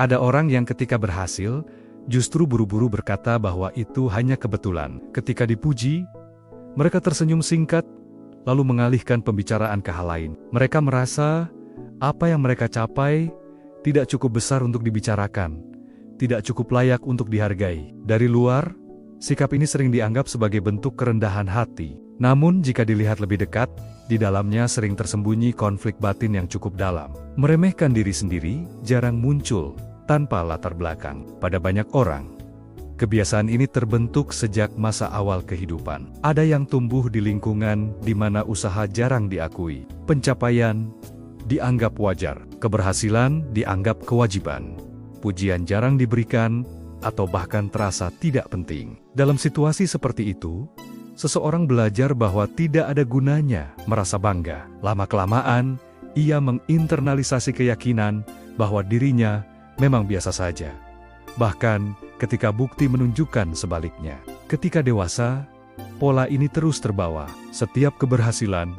Ada orang yang ketika berhasil, justru buru-buru berkata bahwa itu hanya kebetulan. Ketika dipuji, mereka tersenyum singkat, lalu mengalihkan pembicaraan ke hal lain. Mereka merasa apa yang mereka capai tidak cukup besar untuk dibicarakan, tidak cukup layak untuk dihargai. Dari luar, sikap ini sering dianggap sebagai bentuk kerendahan hati. Namun jika dilihat lebih dekat, di dalamnya sering tersembunyi konflik batin yang cukup dalam. Meremehkan diri sendiri jarang muncul tanpa latar belakang. Pada banyak orang, kebiasaan ini terbentuk sejak masa awal kehidupan. Ada yang tumbuh di lingkungan di mana usaha jarang diakui, pencapaian dianggap wajar, keberhasilan dianggap kewajiban, pujian jarang diberikan, atau bahkan terasa tidak penting. Dalam situasi seperti itu, seseorang belajar bahwa tidak ada gunanya merasa bangga. Lama-kelamaan, ia menginternalisasi keyakinan bahwa dirinya memang biasa saja. Bahkan ketika bukti menunjukkan sebaliknya. Ketika dewasa, pola ini terus terbawa. Setiap keberhasilan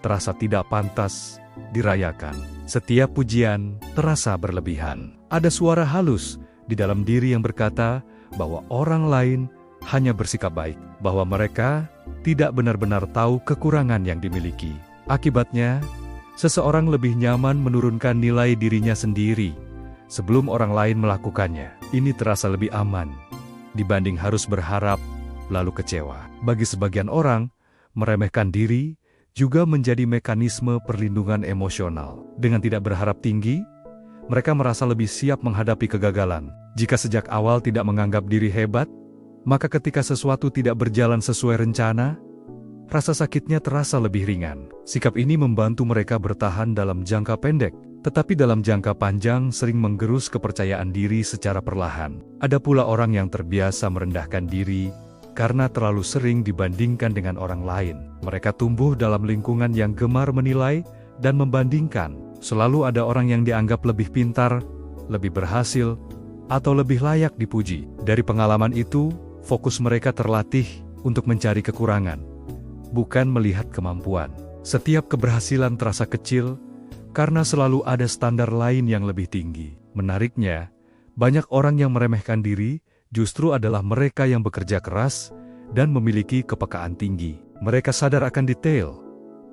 terasa tidak pantas dirayakan. Setiap pujian terasa berlebihan. Ada suara halus di dalam diri yang berkata bahwa orang lain hanya bersikap baik, bahwa mereka tidak benar-benar tahu kekurangan yang dimiliki. Akibatnya, seseorang lebih nyaman menurunkan nilai dirinya sendiri sebelum orang lain melakukannya. Ini terasa lebih aman dibanding harus berharap lalu kecewa. Bagi sebagian orang, meremehkan diri juga menjadi mekanisme perlindungan emosional. Dengan tidak berharap tinggi, mereka merasa lebih siap menghadapi kegagalan. Jika sejak awal tidak menganggap diri hebat, maka ketika sesuatu tidak berjalan sesuai rencana, rasa sakitnya terasa lebih ringan. Sikap ini membantu mereka bertahan dalam jangka pendek, tetapi dalam jangka panjang sering menggerus kepercayaan diri secara perlahan. Ada pula orang yang terbiasa merendahkan diri karena terlalu sering dibandingkan dengan orang lain. Mereka tumbuh dalam lingkungan yang gemar menilai dan membandingkan. Selalu ada orang yang dianggap lebih pintar, lebih berhasil, atau lebih layak dipuji. Dari pengalaman itu, fokus mereka terlatih untuk mencari kekurangan, bukan melihat kemampuan. Setiap keberhasilan terasa kecil karena selalu ada standar lain yang lebih tinggi. Menariknya, banyak orang yang meremehkan diri justru adalah mereka yang bekerja keras dan memiliki kepekaan tinggi. Mereka sadar akan detail,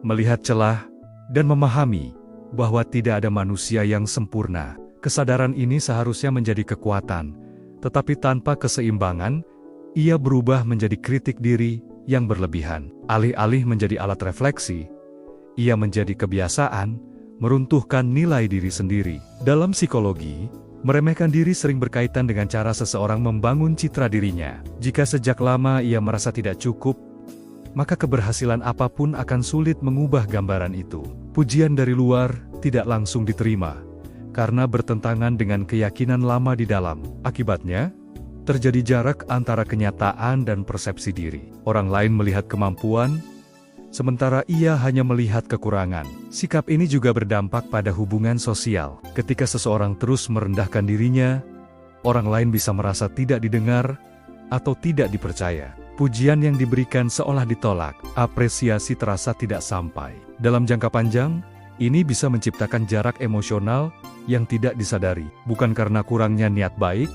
melihat celah, dan memahami bahwa tidak ada manusia yang sempurna. Kesadaran ini seharusnya menjadi kekuatan, tetapi tanpa keseimbangan, ia berubah menjadi kritik diri yang berlebihan. Alih-alih menjadi alat refleksi, ia menjadi kebiasaan, meruntuhkan nilai diri sendiri. Dalam psikologi, meremehkan diri sering berkaitan dengan cara seseorang membangun citra dirinya. Jika sejak lama ia merasa tidak cukup, maka keberhasilan apapun akan sulit mengubah gambaran itu. Pujian dari luar tidak langsung diterima, karena bertentangan dengan keyakinan lama di dalam. Akibatnya, terjadi jarak antara kenyataan dan persepsi diri. Orang lain melihat kemampuan, sementara ia hanya melihat kekurangan. Sikap ini juga berdampak pada hubungan sosial. Ketika seseorang terus merendahkan dirinya, orang lain bisa merasa tidak didengar atau tidak dipercaya. Pujian yang diberikan seolah ditolak, apresiasi terasa tidak sampai. Dalam jangka panjang, ini bisa menciptakan jarak emosional yang tidak disadari. Bukan karena kurangnya niat baik,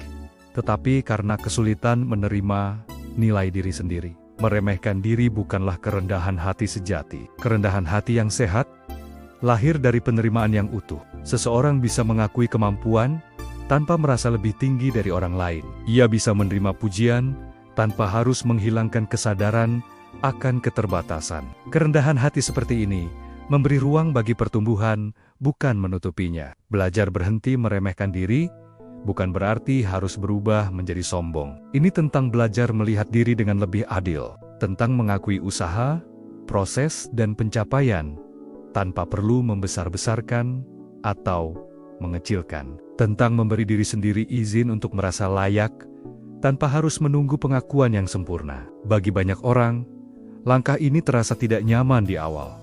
tetapi karena kesulitan menerima nilai diri sendiri. Meremehkan diri bukanlah kerendahan hati sejati. Kerendahan hati yang sehat lahir dari penerimaan yang utuh. Seseorang bisa mengakui kemampuan tanpa merasa lebih tinggi dari orang lain. Ia bisa menerima pujian tanpa harus menghilangkan kesadaran akan keterbatasan. Kerendahan hati seperti ini memberi ruang bagi pertumbuhan, bukan menutupinya. Belajar berhenti meremehkan diri bukan berarti harus berubah menjadi sombong. Ini tentang belajar melihat diri dengan lebih adil, tentang mengakui usaha, proses, dan pencapaian, tanpa perlu membesar-besarkan atau mengecilkan. Tentang memberi diri sendiri izin untuk merasa layak, tanpa harus menunggu pengakuan yang sempurna. Bagi banyak orang, langkah ini terasa tidak nyaman di awal.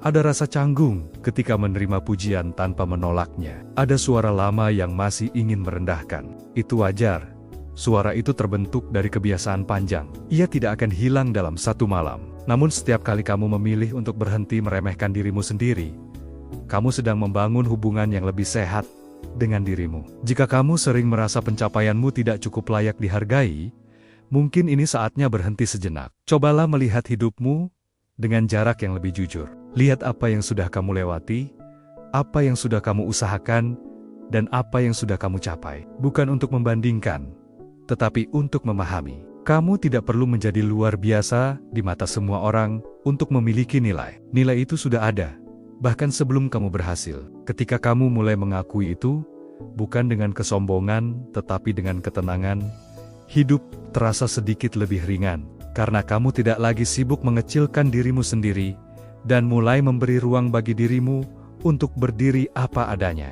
Ada rasa canggung ketika menerima pujian tanpa menolaknya. Ada suara lama yang masih ingin merendahkan. Itu wajar. Suara itu terbentuk dari kebiasaan panjang. Ia tidak akan hilang dalam satu malam. Namun setiap kali kamu memilih untuk berhenti meremehkan dirimu sendiri, kamu sedang membangun hubungan yang lebih sehat dengan dirimu. Jika kamu sering merasa pencapaianmu tidak cukup layak dihargai, mungkin ini saatnya berhenti sejenak. Cobalah melihat hidupmu dengan jarak yang lebih jujur. Lihat apa yang sudah kamu lewati, apa yang sudah kamu usahakan, dan apa yang sudah kamu capai. Bukan untuk membandingkan, tetapi untuk memahami. Kamu tidak perlu menjadi luar biasa di mata semua orang untuk memiliki nilai. Nilai itu sudah ada, bahkan sebelum kamu berhasil. Ketika kamu mulai mengakui itu, bukan dengan kesombongan, tetapi dengan ketenangan, hidup terasa sedikit lebih ringan, karena kamu tidak lagi sibuk mengecilkan dirimu sendiri, dan mulai memberi ruang bagi dirimu untuk berdiri apa adanya.